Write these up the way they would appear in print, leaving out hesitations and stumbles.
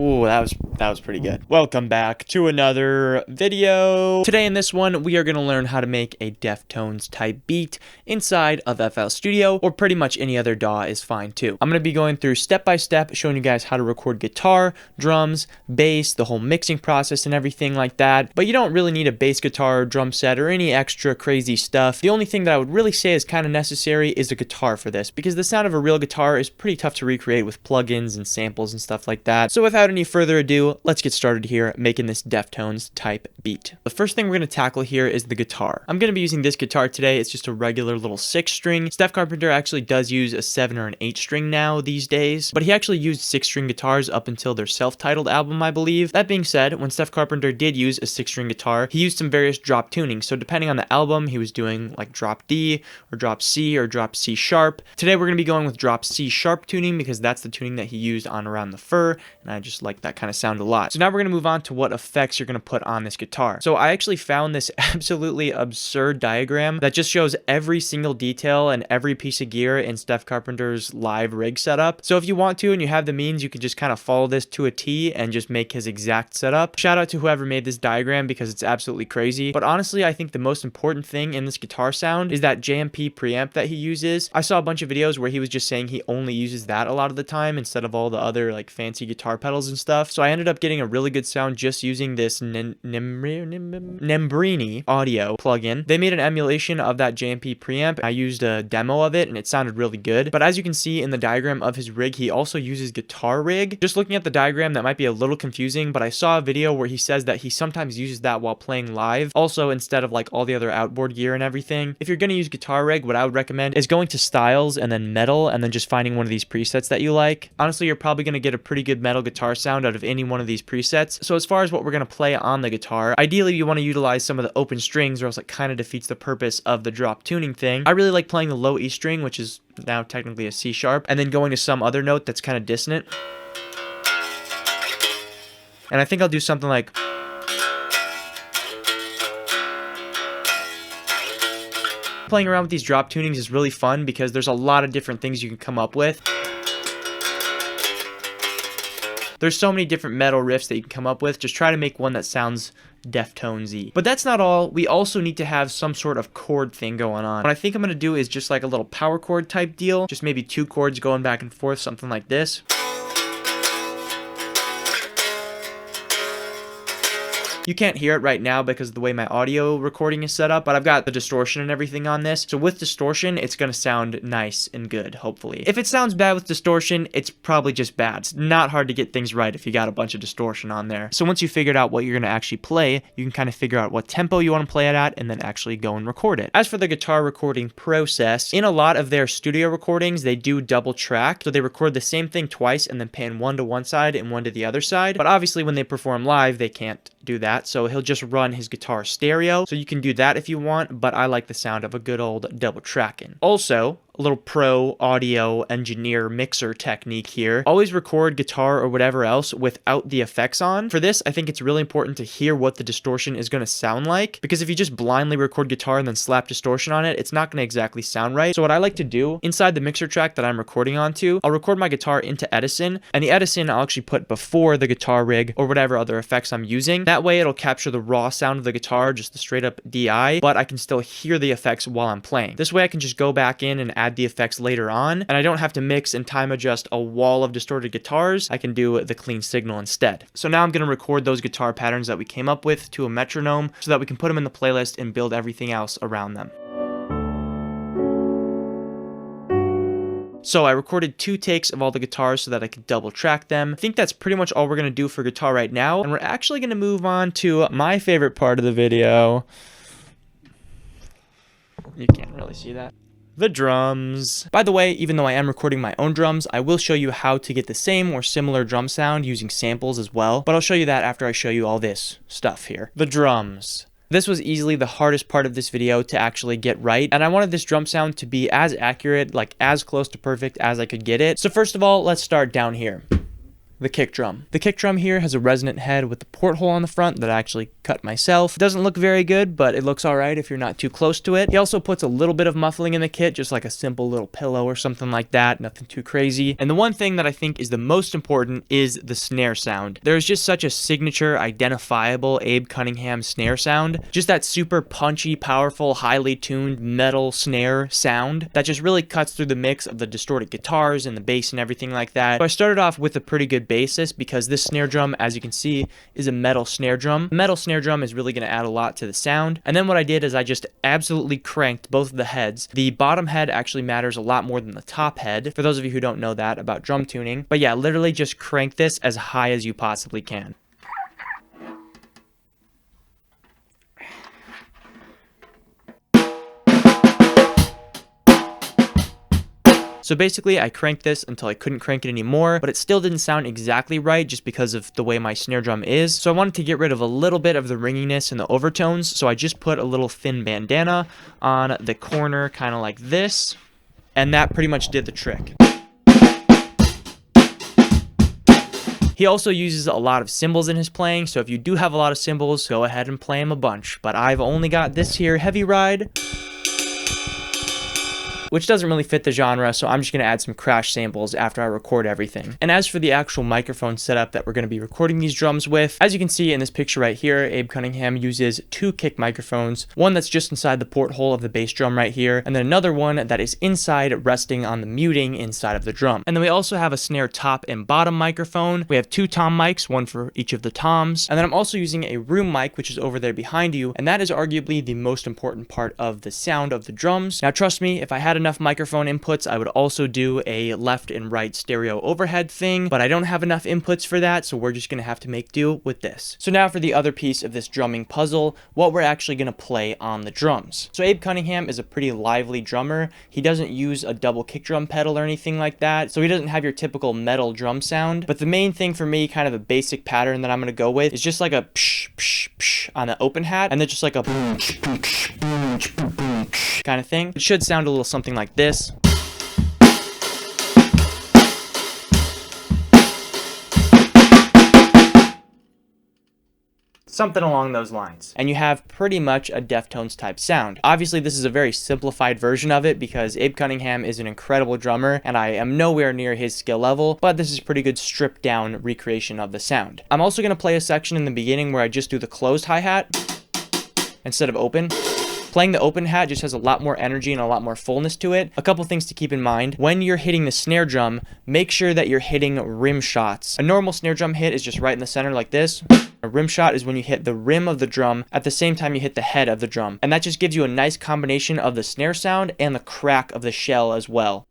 Ooh, that was pretty good. Welcome back to another video. Today in this one, we are going to learn how to make a Deftones type beat inside of FL Studio, or pretty much any other DAW is fine too. I'm going to be going through step by step, showing you guys how to record guitar, drums, bass, the whole mixing process and everything like that. But you don't really need a bass guitar, drum set, or any extra crazy stuff. The only thing that I would really say is kind of necessary is a guitar for this, because the sound of a real guitar is pretty tough to recreate with plugins and samples and stuff like that. So without any further ado, let's get started here making this Deftones type beat. The first thing we're going to tackle here is the guitar. I'm going to be using this guitar today. It's just a regular little 6-string. Steph Carpenter actually does use a 7 or an 8-string now these days, but he actually used 6-string guitars up until their self-titled album, I believe. That being said, when Steph Carpenter did use a 6-string guitar, he used some various drop tunings. So depending on the album, he was doing like drop D or drop C or drop C sharp. Today we're going to be going with drop C sharp tuning because that's the tuning that he used on Around the Fur, and I just like that kind of sound a lot. So now we're going to move on to what effects you're going to put on this guitar. So I actually found this absolutely absurd diagram that just shows every single detail and every piece of gear in Steph Carpenter's live rig setup. So if you want to and you have the means, you can just kind of follow this to a T and just make his exact setup. Shout out to whoever made this diagram because it's absolutely crazy. But honestly, I think the most important thing in this guitar sound is that JMP preamp that he uses. I saw a bunch of videos where he was just saying he only uses that a lot of the time instead of all the other like fancy guitar pedals and stuff. So I ended up getting a really good sound just using this Nembrini audio plugin. They made an emulation of that JMP preamp. I used a demo of it and it sounded really good. But as you can see in the diagram of his rig, he also uses guitar rig. Just looking at the diagram, that might be a little confusing, but I saw a video where he says that he sometimes uses that while playing live. Also, instead of like all the other outboard gear and everything. If you're going to use guitar rig, what I would recommend is going to styles and then metal and then just finding one of these presets that you like. Honestly, you're probably going to get a pretty good metal guitar sound out of any one of these presets. So as far as what we're going to play on the guitar, ideally you want to utilize some of the open strings or else it kind of defeats the purpose of the drop tuning thing. I really like playing the low E string, which is now technically a C sharp, and then going to some other note that's kind of dissonant. And I think I'll do something like... Playing around with these drop tunings is really fun because there's a lot of different things you can come up with. There's so many different metal riffs that you can come up with. Just try to make one that sounds Deftones-y. But that's not all. We also need to have some sort of chord thing going on. What I think I'm going to do is just like a little power chord type deal. Just maybe 2 chords going back and forth, something like this. You can't hear it right now because of the way my audio recording is set up, but I've got the distortion and everything on this. So with distortion, it's going to sound nice and good, hopefully. If it sounds bad with distortion, it's probably just bad. It's not hard to get things right if you got a bunch of distortion on there. So once you figured out what you're going to actually play, you can kind of figure out what tempo you want to play it at and then actually go and record it. As for the guitar recording process, in a lot of their studio recordings, they do double track. So they record the same thing twice and then pan one to one side and one to the other side. But obviously when they perform live, they can't do that, so he'll just run his guitar stereo. So you can do that if you want, but I like the sound of a good old double tracking. Also, a little pro audio engineer mixer technique here. Always record guitar or whatever else without the effects on. For this, I think it's really important to hear what the distortion is going to sound like, because if you just blindly record guitar and then slap distortion on it, it's not going to exactly sound right. So what I like to do, inside the mixer track that I'm recording onto, I'll record my guitar into Edison, and the Edison I'll actually put before the guitar rig or whatever other effects I'm using. That way it'll capture the raw sound of the guitar, just the straight up DI, but I can still hear the effects while I'm playing. This way I can just go back in and add the effects later on, and I don't have to mix and time adjust a wall of distorted guitars. I can do the clean signal instead. So now I'm going to record those guitar patterns that we came up with to a metronome so that we can put them in the playlist and build everything else around them. So I recorded 2 takes of all the guitars so that I could double track them. I think that's pretty much all we're going to do for guitar right now, and we're actually going to move on to my favorite part of the video. You can't really see that. The drums. By the way, even though I am recording my own drums, I will show you how to get the same or similar drum sound using samples as well, but I'll show you that after I show you all this stuff here. The drums. This was easily the hardest part of this video to actually get right, and I wanted this drum sound to be as accurate, like as close to perfect as I could get it. So first of all, let's start down here. the kick drum. The kick drum here has a resonant head with the porthole on the front that I actually cut myself. It doesn't look very good, but it looks alright if you're not too close to it. He also puts a little bit of muffling in the kit, just like a simple little pillow or something like that, nothing too crazy. And the one thing that I think is the most important is the snare sound. There's just such a signature, identifiable Abe Cunningham snare sound. Just that super punchy, powerful, highly tuned metal snare sound that just really cuts through the mix of the distorted guitars and the bass and everything like that. So I started off with a pretty good basis because this snare drum, as you can see, is a metal snare drum. The metal snare drum is really going to add a lot to the sound. And then what I did is I just absolutely cranked both of the heads. The bottom head actually matters a lot more than the top head, for those of you who don't know that about drum tuning. But yeah, literally just crank this as high as you possibly can. So basically, I cranked this until I couldn't crank it anymore, but it still didn't sound exactly right just because of the way my snare drum is. So I wanted to get rid of a little bit of the ringiness and the overtones, so I just put a little thin bandana on the corner, kind of like this, and that pretty much did the trick. He also uses a lot of cymbals in his playing, so if you do have a lot of cymbals, go ahead and play him a bunch. But I've only got this here heavy ride, which doesn't really fit the genre, so I'm just going to add some crash samples after I record everything. And as for the actual microphone setup that we're going to be recording these drums with, as you can see in this picture right here, Abe Cunningham uses 2 kick microphones, one that's just inside the porthole of the bass drum right here, and then another one that is inside resting on the muting inside of the drum. And then we also have a snare top and bottom microphone. We have 2 tom mics, one for each of the toms, and then I'm also using a room mic, which is over there behind you, and that is arguably the most important part of the sound of the drums. Now trust me, if I had enough microphone inputs, I would also do a left and right stereo overhead thing, but I don't have enough inputs for that, so we're just going to have to make do with this. So now for the other piece of this drumming puzzle, what we're actually going to play on the drums. So Abe Cunningham is a pretty lively drummer. He doesn't use a double kick drum pedal or anything like that, so he doesn't have your typical metal drum sound, but the main thing for me, kind of a basic pattern that I'm going to go with, is just like a psh, psh, psh on the open hat, and then just like a kind of thing. It should sound a little something like this. Something along those lines. And you have pretty much a Deftones type sound. Obviously, this is a very simplified version of it because Abe Cunningham is an incredible drummer and I am nowhere near his skill level, but this is a pretty good stripped down recreation of the sound. I'm also going to play a section in the beginning where I just do the closed hi-hat instead of open. Playing the open hat just has a lot more energy and a lot more fullness to it. A couple things to keep in mind. When you're hitting the snare drum, make sure that you're hitting rim shots. A normal snare drum hit is just right in the center like this. A rim shot is when you hit the rim of the drum at the same time you hit the head of the drum. And that just gives you a nice combination of the snare sound and the crack of the shell as well.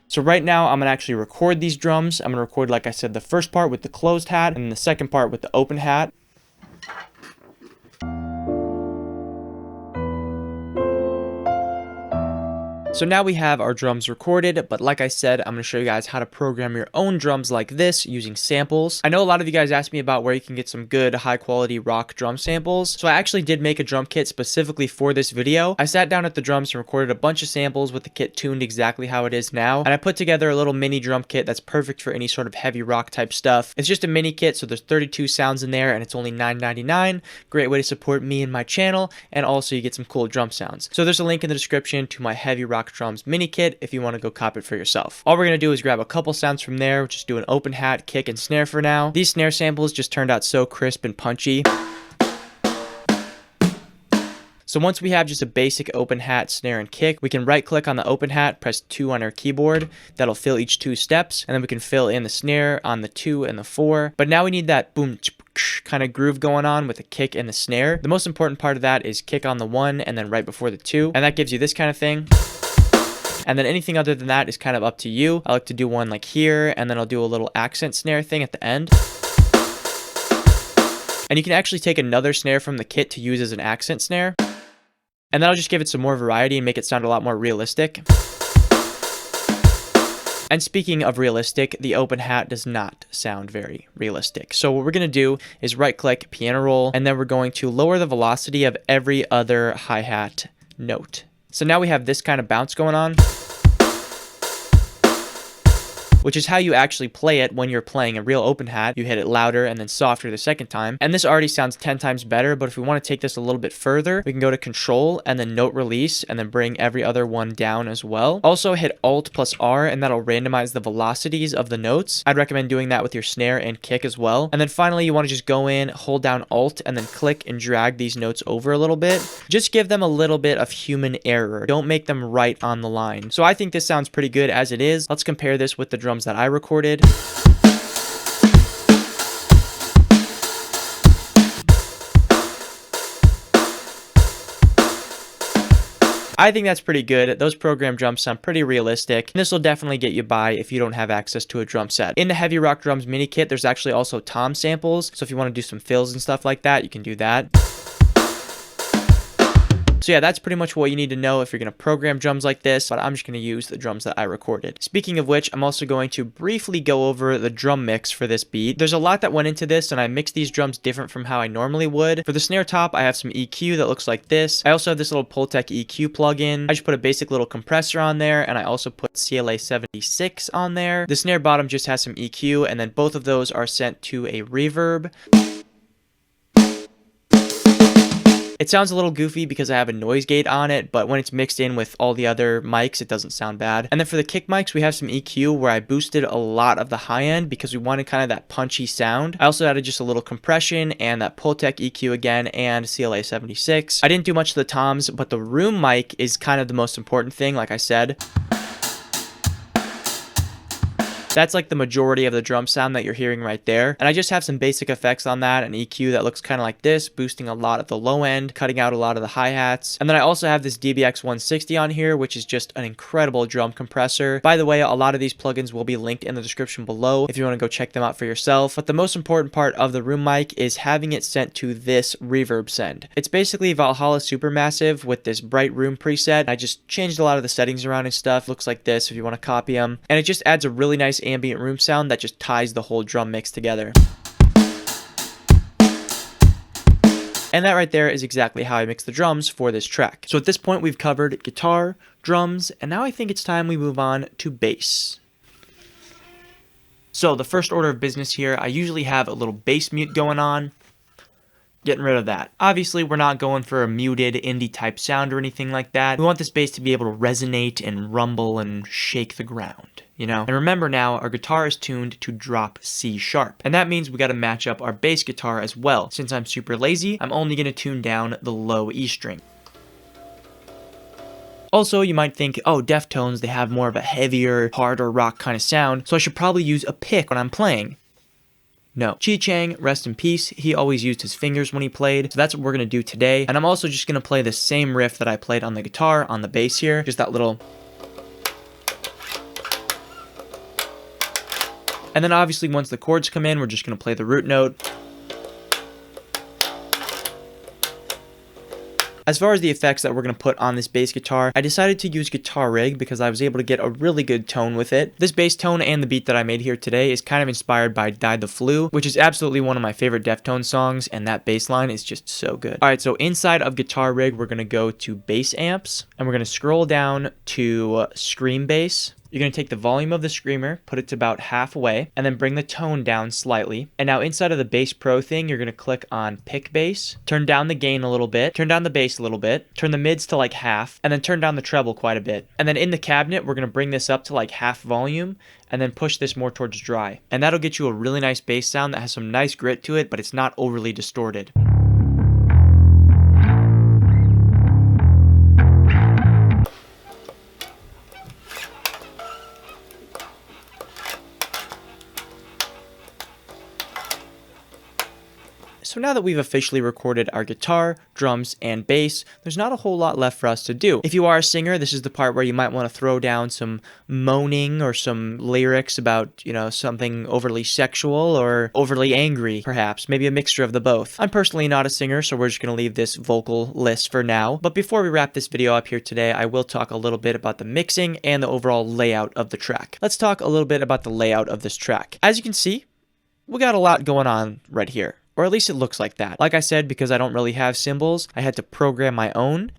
So right now, I'm going to actually record these drums. I'm going to record, like I said, the first part with the closed hat and the second part with the open hat. So now we have our drums recorded, but like I said, I'm going to show you guys how to program your own drums like this using samples. I know a lot of you guys asked me about where you can get some good high quality rock drum samples. So I actually did make a drum kit specifically for this video. I sat down at the drums and recorded a bunch of samples with the kit tuned exactly how it is now. And I put together a little mini drum kit that's perfect for any sort of heavy rock type stuff. It's just a mini kit, so there's 32 sounds in there and it's only $9.99. Great way to support me and my channel, and also you get some cool drum sounds. So there's a link in the description to my heavy rock drums mini kit if you want to go cop it for yourself. All we're going to do is grab a couple sounds from there, just do an open hat, kick, and snare for now. These snare samples just turned out so crisp and punchy. So once we have just a basic open hat, snare, and kick, we can right click on the open hat, press 2 on our keyboard. That'll fill each 2 steps, and then we can fill in the snare on the 2 and the 4. But now we need that boom kind of groove going on with the kick and the snare. The most important part of that is kick on the 1 and then right before the 2, and that gives you this kind of thing. And then anything other than that is kind of up to you. I like to do one like here, and then I'll do a little accent snare thing at the end. And you can actually take another snare from the kit to use as an accent snare. And that'll just give it some more variety and make it sound a lot more realistic. And speaking of realistic, the open hat does not sound very realistic. So what we're going to do is right click, piano roll, and then we're going to lower the velocity of every other hi-hat note. So now we have this kind of bounce going on. which is how you actually play it when you're playing a real open hat. You hit it louder and then softer the second time. And this already sounds 10 times better, but if we want to take this a little bit further, we can go to Control and then Note Release and then bring every other one down as well. Also hit Alt plus R and that'll randomize the velocities of the notes. I'd recommend doing that with your snare and kick as well. And then finally, you want to just go in, hold down Alt and then click and drag these notes over a little bit. Just give them a little bit of human error. Don't make them right on the line. So I think this sounds pretty good as it is. Let's compare this with the drums that I recorded. I think that's pretty good. Those program drums sound pretty realistic. And this will definitely get you by if you don't have access to a drum set. In the Heavy Rock Drums mini kit, there's actually also tom samples. So if you want to do some fills and stuff like that, you can do that. So yeah, that's pretty much what you need to know if you're going to program drums like this, but I'm just going to use the drums that I recorded. Speaking of which, I'm also going to briefly go over the drum mix for this beat. There's a lot that went into this, and I mixed these drums different from how I normally would. For the snare top, I have some EQ that looks like this. I also have this little Pultec EQ plugin. I just put a basic little compressor on there, and I also put CLA 76 on there. The snare bottom just has some EQ, and then both of those are sent to a reverb. It sounds a little goofy because I have a noise gate on it, but when it's mixed in with all the other mics, it doesn't sound bad. And then for the kick mics, we have some EQ where I boosted a lot of the high end because we wanted kind of that punchy sound. I also added just a little compression and that Pultec EQ again and CLA 76. I didn't do much of the toms, but the room mic is kind of the most important thing, like I said. That's like the majority of the drum sound that you're hearing right there. And I just have some basic effects on that, an EQ that looks kind of like this, boosting a lot of the low end, cutting out a lot of the hi-hats. And then I also have this DBX 160 on here, which is just an incredible drum compressor. By the way, a lot of these plugins will be linked in the description below if you want to go check them out for yourself. But the most important part of the room mic is having it sent to this reverb send. It's basically Valhalla Supermassive with this bright room preset. I just changed a lot of the settings around and stuff. Looks like this if you want to copy them. And it just adds a really nice ambient room sound that just ties the whole drum mix together. And that right there is exactly how I mix the drums for this track. So at this point we've covered guitar, drums, and now I think it's time we move on to bass. So the first order of business here, I usually have a little bass mute going on. Getting rid of that. Obviously, we're not going for a muted indie type sound or anything like that. We want this bass to be able to resonate and rumble and shake the ground, you know? And remember now, our guitar is tuned to drop C sharp. And that means we got to match up our bass guitar as well. Since I'm super lazy, I'm only going to tune down the low E string. Also, you might think, oh, Deftones, they have more of a heavier, harder rock kind of sound, so I should probably use a pick when I'm playing. No. Chi Chang, rest in peace, he always used his fingers when he played, so that's what we're going to do today. And I'm also just going to play the same riff that I played on the guitar, on the bass here, just that little... And then obviously once the chords come in, we're just going to play the root note. As far as the effects that we're going to put on this bass guitar, I decided to use Guitar Rig because I was able to get a really good tone with it. This bass tone and the beat that I made here today is kind of inspired by Die the Flu, which is absolutely one of my favorite Deftones songs, and that bass line is just so good. Alright, so inside of Guitar Rig, we're going to go to Bass Amps, and we're going to scroll down to Scream Bass. You're going to take the volume of the screamer, put it to about halfway, and then bring the tone down slightly. And now inside of the Bass Pro thing, you're going to click on Pick Bass, turn down the gain a little bit, turn down the bass a little bit, turn the mids to like half, and then turn down the treble quite a bit. And then in the cabinet, we're going to bring this up to like half volume, and then push this more towards dry. And that'll get you a really nice bass sound that has some nice grit to it, but it's not overly distorted. So now that we've officially recorded our guitar, drums, and bass, there's not a whole lot left for us to do. If you are a singer, this is the part where you might want to throw down some moaning or some lyrics about, you know, something overly sexual or overly angry, perhaps. Maybe a mixture of the both. I'm personally not a singer, so we're just going to leave this vocal list for now. But before we wrap this video up here today, I will talk a little bit about the mixing and the overall layout of the track. Let's talk a little bit about the layout of this track. As you can see, we got a lot going on right here. Or at least it looks like that. Like I said, because I don't really have cymbals, I had to program my own.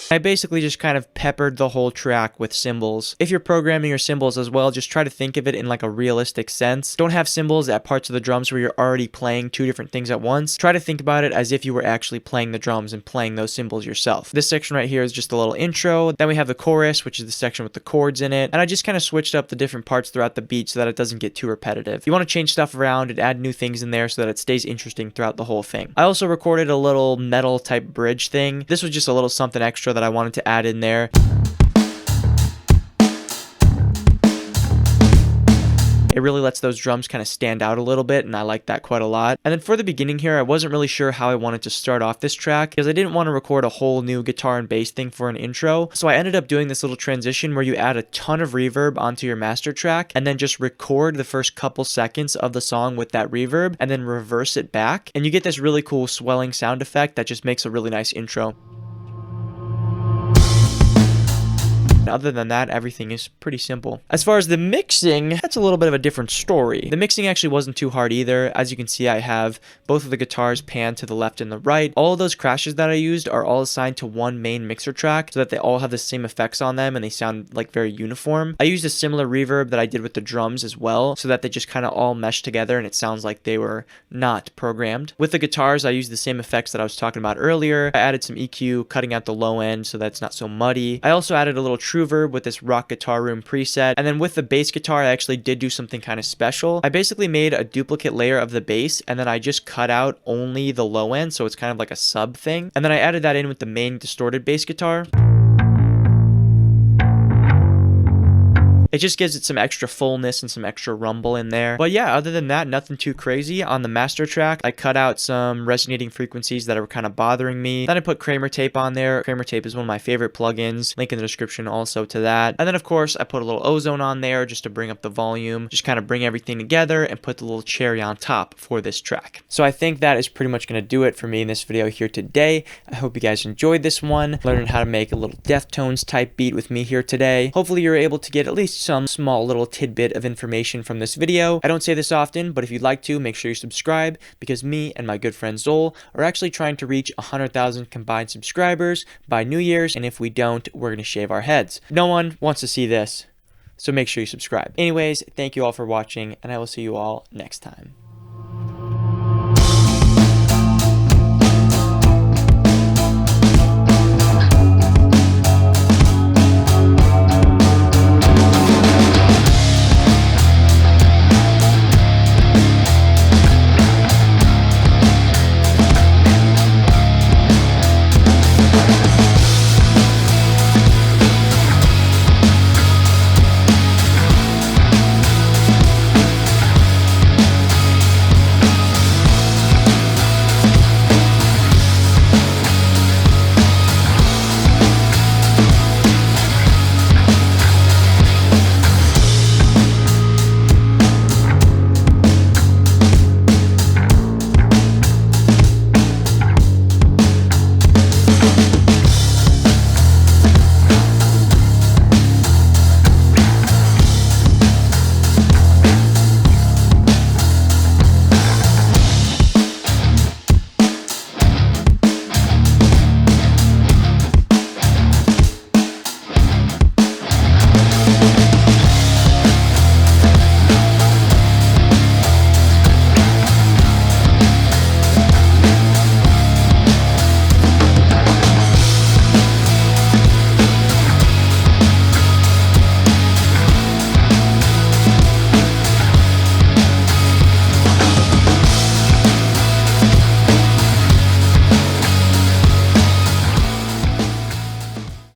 I basically just kind of peppered the whole track with cymbals. If you're programming your cymbals as well, just try to think of it in like a realistic sense. Don't have cymbals at parts of the drums where you're already playing two different things at once. Try to think about it as if you were actually playing the drums and playing those cymbals yourself. This section right here is just a little intro. Then we have the chorus, which is the section with the chords in it. And I just kind of switched up the different parts throughout the beat so that it doesn't get too repetitive. You want to change stuff around and add new things in there so that it stays interesting throughout the whole thing. I also recorded a little metal type bridge thing. This was just a little something extra that I wanted to add in there. It really lets those drums kind of stand out a little bit, and I like that quite a lot. And then for the beginning here, I wasn't really sure how I wanted to start off this track because I didn't want to record a whole new guitar and bass thing for an intro. So I ended up doing this little transition where you add a ton of reverb onto your master track and then just record the first couple seconds of the song with that reverb and then reverse it back. And you get this really cool swelling sound effect that just makes a really nice intro. Other than that, everything is pretty simple. As far as the mixing, that's a little bit of a different story. The mixing actually wasn't too hard either. As you can see, I have both of the guitars panned to the left and the right. All of those crashes that I used are all assigned to one main mixer track so that they all have the same effects on them and they sound like very uniform. I used a similar reverb that I did with the drums as well so that they just kind of all mesh together and it sounds like they were not programmed. With the guitars, I used the same effects that I was talking about earlier. I added some EQ, cutting out the low end so that it's not so muddy. I also added a little true verb with this Rock Guitar Room preset. And then with the bass guitar, I actually did do something kind of special. I basically made a duplicate layer of the bass and then I just cut out only the low end, so it's kind of like a sub thing. And then I added that in with the main distorted bass guitar. It just gives it some extra fullness and some extra rumble in there. But yeah, other than that, nothing too crazy. On the master track, I cut out some resonating frequencies that were kind of bothering me. Then I put Kramer tape on there. Kramer tape is one of my favorite plugins. Link in the description also to that. And then of course, I put a little ozone on there just to bring up the volume, just kind of bring everything together and put the little cherry on top for this track. So I think that is pretty much going to do it for me in this video here today. I hope you guys enjoyed this one, learning how to make a little Deftones type beat with me here today. Hopefully you're able to get at least some small little tidbit of information from this video. I don't say this often, but if you'd like to, make sure you subscribe because me and my good friend Zol are actually trying to reach 100,000 combined subscribers by New Year's, and if we don't, we're going to shave our heads. No one wants to see this, so make sure you subscribe. Anyways, thank you all for watching, and I will see you all next time.